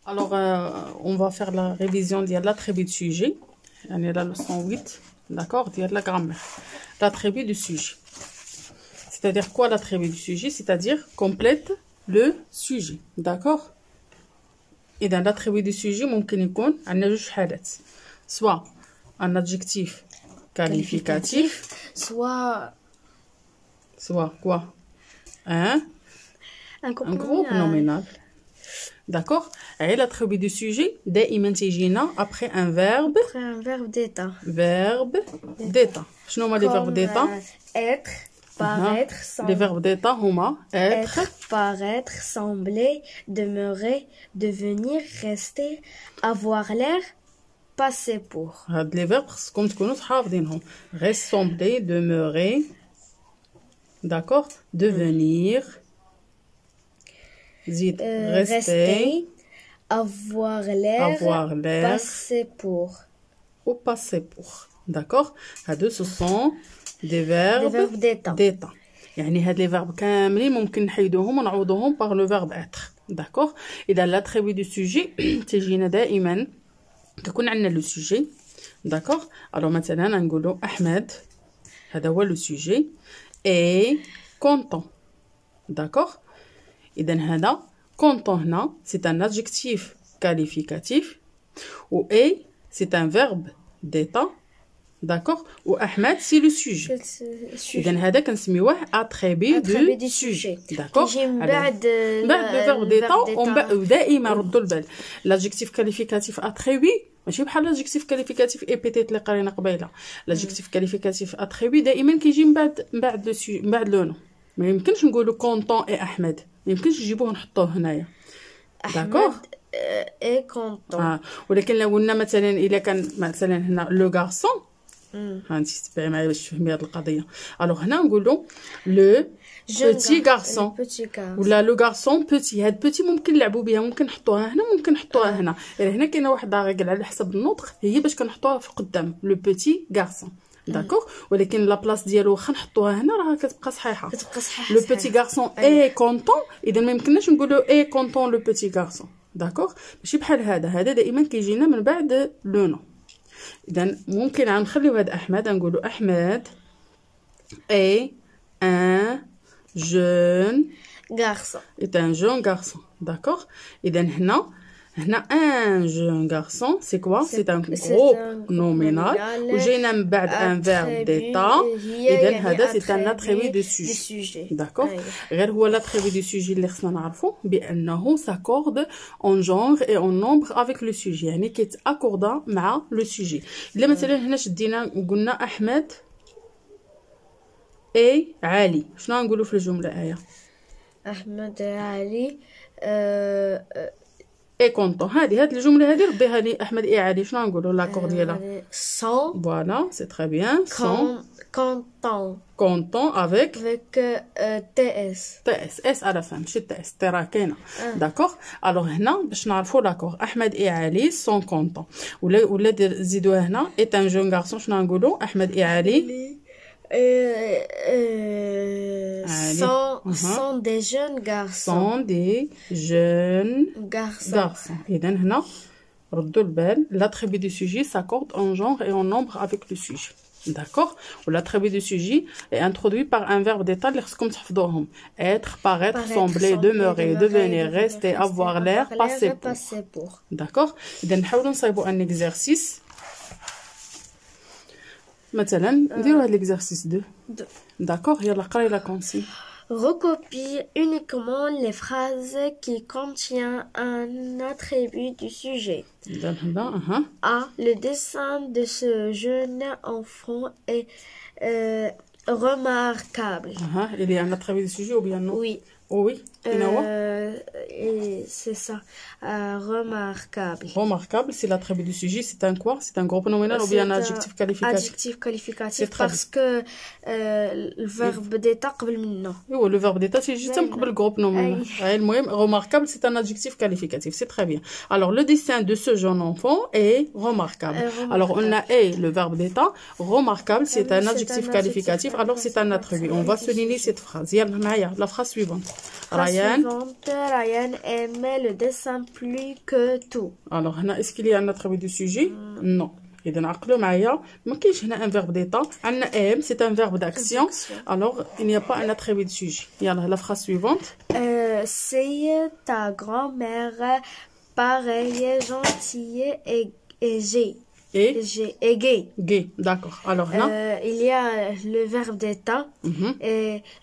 Alors, on va faire la révision de l'attribut du sujet. On est la leçon 8, d'accord, de la grammaire. L'attribut du sujet. C'est-à-dire quoi l'attribut du sujet? C'est-à-dire complète le sujet, d'accord. Et dans l'attribut du sujet, ممكن يكون عندنا جوج حالات. Soit un adjectif qualificatif, soit quoi? Un groupe nominal. D'accord. Et l'attribut du sujet, دائما تيجينا après un verbe d'état. Verbe d'état. شنو هما les verbes d'état? Être, paraître, les verbes d'état هما être, paraître, sembler, demeurer, devenir, rester, avoir l'air, passer pour. هاد les verbes خصكم تكونوا حافظينهم. Ressembler, demeurer, d'accord, devenir, زيد rester, avoir l'air, passer pour. Ou passer pour. D'accord. هادو ce sont des verbes d'état. يعني هاد les verbes كاملين ممكن نحيدوهم ونعوضوهم par le verbe être. D'accord. إذا l'attribut du sujet تجينا دائما كيكون عندنا لو sujet. D'accord. alors مثلا نقولوا أحمد هذا هو لو sujet et content. D'accord. إذا هذا content هنا c'est un adjectif qualificatif ou est c'est un verbe d'état. D'accord. ou Ahmed c'est le sujet. إذا هذا كنسميوه attribut du sujet. D'accord. كيجي من بعد le verbe d'état ودائما ردوا البال l'adjectif qualificatif attribut ماشي بحال l'adjectif qualificatif épithète اللي قرينا قبيله. l'adjectif qualificatif attribut دائما كيجي من بعد لو نو. ما يمكنش نقولوا content et أحمد ما يمكنش نجيبوه نحطوه هنايا. داكوغ اي كونطون. ولكن لو قلنا مثلا الا كان مثلا هنا لو غارسون هانتي تبعي معايا باش تفهمي هذه القضيه. الوغ هنا نقولوا لو بوتي غارسون ولا لو غارسون بوتي. هاد بوتي ممكن نلعبوا بها ممكن نحطوها هنا ممكن نحطوها هنا. هنا كاينه واحد لاغيكل على حسب النطق هي باش كنحطوها في قدام لو بوتي غارسون. داكوغ. ولكن لا بلاص ديالو واخا نحطوها هنا راه كتبقى صحيحه. لو بوتي غارسون اي كونطون. اذا ما يمكنناش نقولوا اي كونطون لو بوتي غارسون. داكوغ. ماشي بحال هذا دائما كيجينا من بعد لو نو. اذا ممكن نخليو هاد احمد نقولوا احمد اي ان جون غارسون. est un jeune garçon. d'accord. اذا هنا un jeune garçon c'est quoi? c'est un groupe nominal وجينا من بعد un verbe d'état. اذا هذا c'est un attribut de sujet. d'accord. غير هو l'attribut du sujet اللي خصنا نعرفو بانه s'accorde en genre et en nombre avec le sujet. يعني كيتاكوردا مع لو sujet. الا مثلا هنا شدينا وقلنا احمد اي علي شنو غنقولوا في الجمله ايه؟ احمد علي اي كونطون. هاد الجمله هذه رديها لي احمد اي علي شنو نقولوا لاكور ديالها؟ سون. فوالا سي تري بيان. سون كونطون افيك تي اس على فهم ماشي تي اس تي راه كاينه. داكوغ. الوغ هنا باش نعرفوا لاكور احمد اي علي سون كونطون ولا زيدوها هنا اي ان جون غارسون شنو نقولوا؟ احمد اي علي sont des jeunes garçons. sont des jeunes garçons. إذا هنا ردوا البال l'attribut du sujet s'accorde en genre et en nombre avec le sujet. d'accord. l'attribut du sujet est introduit par un verbe d'état اللي خصكم تحفظوهم. être, paraître, sembler, demeurer, devenir, rester, avoir l'air, passer pour. d'accord. إذا نحاولوا نصايبوا un exercice. مثلا نديرو هاد l'exercice 2. d'accord. يلا قراي لا كونسي. Recopie uniquement les phrases qui contiennent un attribut du sujet. A. Le dessin de ce jeune enfant est remarquable. Il y a un attribut du sujet ou bien non? Oui. Oui. C'est ça. Remarquable. Remarquable, c'est l'attribut du sujet. C'est un quoi? C'est un groupe nominal ou bien un adjectif qualificatif? Adjectif qualificatif parce que le verbe d'état قبل منه. Oui, le verbe d'état c'est juste قبل le groupe nominal. المهم remarquable c'est un adjectif qualificatif. C'est très bien. Alors le dessin de ce jeune enfant est remarquable. Alors on a le verbe d'état. Remarquable c'est un adjectif qualificatif. Alors c'est un attribut. On va souligner cette phrase. يلا معايا la phrase suivante. Ryan aime le dessin plus que tout. Alors, est-ce qu'il y a un attribut du sujet? Non. إذا عقلوا معايا ما كاينش هنا un verbe d'état. عندنا am, c'est un verbe d'action. Alors, il n'y a pas un attribut du sujet. يلا la phrase suivante. C'est ta grand-mère pareille, gentille et gay. Gay, d'accord. Alors là, il y a le verbe d'état,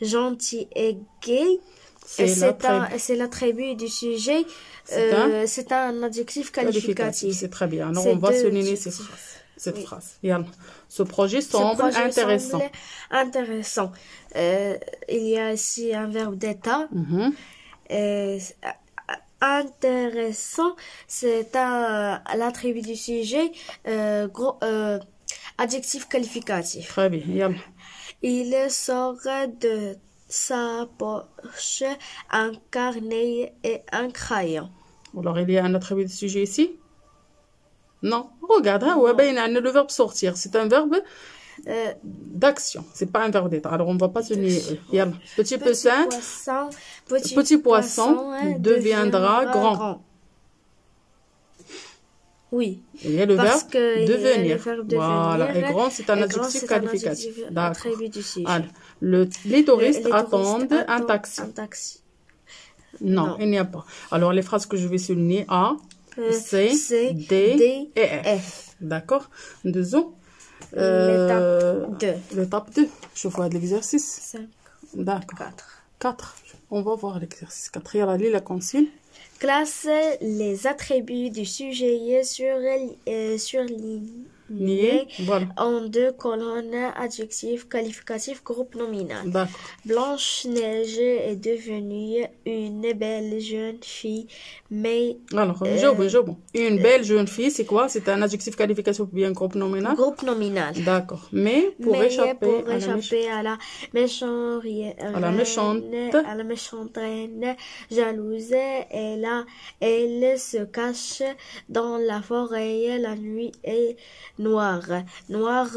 gentil et gay. C'est l'attribut du sujet. C'est un adjectif qualificatif. C'est très bien. Alors, on va souligner cette phrase. Ce projet semble intéressant. Il y a ici un verbe d'état. Intéressant, c'est l'attribut du sujet, adjectif qualificatif. Très bien. Il sort de sa poche un carnet et un crayon. Alors, il y a un attribut du sujet ici? Non. Regarde, le verbe sortir, c'est un verbe d'action. C'est pas un verbe d'état. Alors, on ne va pas se nier. Petit poisson deviendra grand. Oui. Il y a le verbe devenir. Voilà. Et grand, c'est un adjectif qualificatif. D'accord. Les touristes attendent un taxi. Non, il n'y a pas. Alors, les phrases que je vais souligner A, C, D et F. D'accord. Deuxième. L'étape 2. Je vois de l'exercice. 5. D'accord. 4. On va voir l'exercice 4. Il y a la consigne. Classe les attributs du sujet surlignés en 2 colonnes, adjectif, qualificatif, groupe nominal. D'accord. Blanche-Neige est devenue une belle jeune fille, mais... Alors, je Une belle jeune fille, c'est quoi? C'est un adjectif qualificatif ou bien groupe nominal? Groupe nominal. D'accord. Mais pour échapper à la méchante reine jalouse, elle se cache dans la forêt, la nuit est noire. Noir,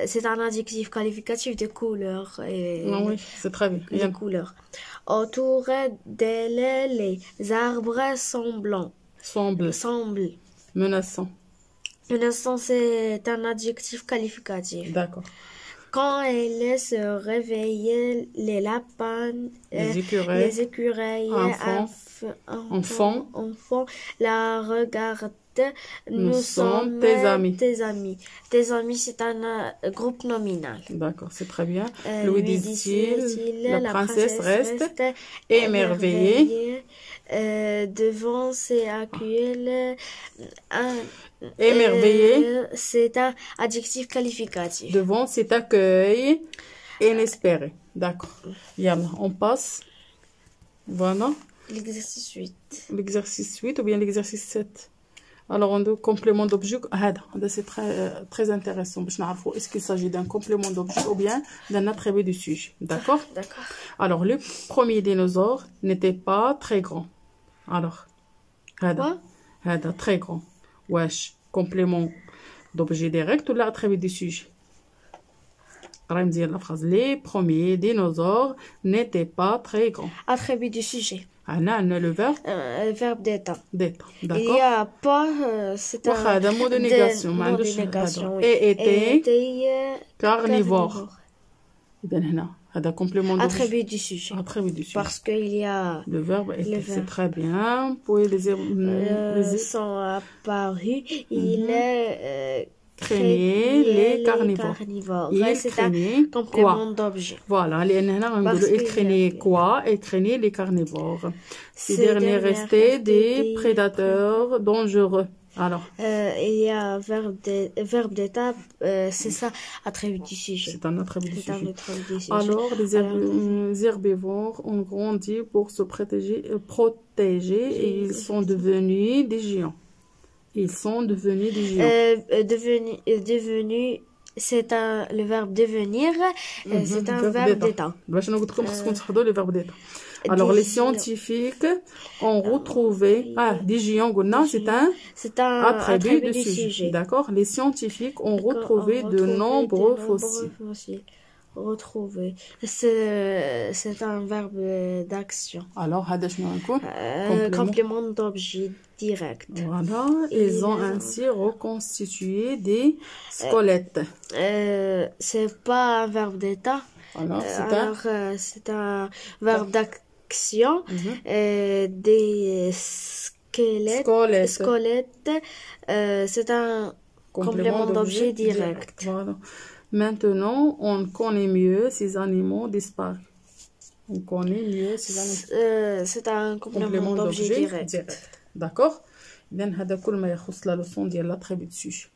c'est un adjectif qualificatif de couleur. Oui, c'est très bien. De couleur. Autour d'elle, les arbres semblent. Menaçant. Menaçant, c'est un adjectif qualificatif. D'accord. Quand elle se réveille, les lapins, les écureuils, enfants la regardent. Nous sommes tes amis. Tes amis, c'est un groupe nominal. D'accord, c'est très bien. Louis dit-il, la princesse reste émerveillée. Devant ses accueils, émerveillé. C'est un adjectif qualificatif. Devant cet accueil inespéré. D'accord. On passe. Voilà. L'exercice 8. L'exercice 8 ou bien l'exercice 7. Alors, on a complément d'objet. C'est très intéressant. Est-ce qu'il s'agit d'un complément d'objet ou bien d'un attribut du sujet? D'accord? D'accord. Alors, le premier dinosaure n'était pas très grand. Alors, très grand. Wesh, complément d'objet direct ou l'attribut du sujet? La phrase, les premiers dinosaures n'étaient pas très grands. Attribut du sujet. Le verbe d'état. D'accord. Il n'y a pas, c'est un mot de négation. Et était carnivore. Attribut du sujet. Parce qu'il y a le verbe était. C'est très bien. Pour les sont apparus. Il craignait les carnivores. C'est un complément d'objet. Voilà, il craignait quoi? Il craignait les carnivores. Ces derniers restaient des prédateurs dangereux. Alors, il y a verbe d'état, c'est ça, attribut du sujet. C'est un attribut du sujet. Alors, les herbivores ont grandi pour se protéger et ils sont devenus des géants. Devenu, c'est le verbe devenir, c'est un verbe d'état. Le verbe d'état. Alors, les scientifiques ont retrouvé... des géants, c'est un attribut du sujet. D'accord? Les scientifiques ont retrouvé de nombreux fossiles. retrouver. C'est un verbe d'action. Alors, complément d'objet direct. Voilà, ils ont ainsi reconstitué des squelettes. C'est pas un verbe d'état. Alors, c'est un verbe d'action. Des squelettes. C'est un complément d'objet direct. Voilà. Maintenant, on connaît mieux ces animaux disparus. On connaît mieux ces animaux. C'est un complément d'objet direct. D'accord. إذن هذا كل ما يخص la leçon ديال l'attribut de sujet.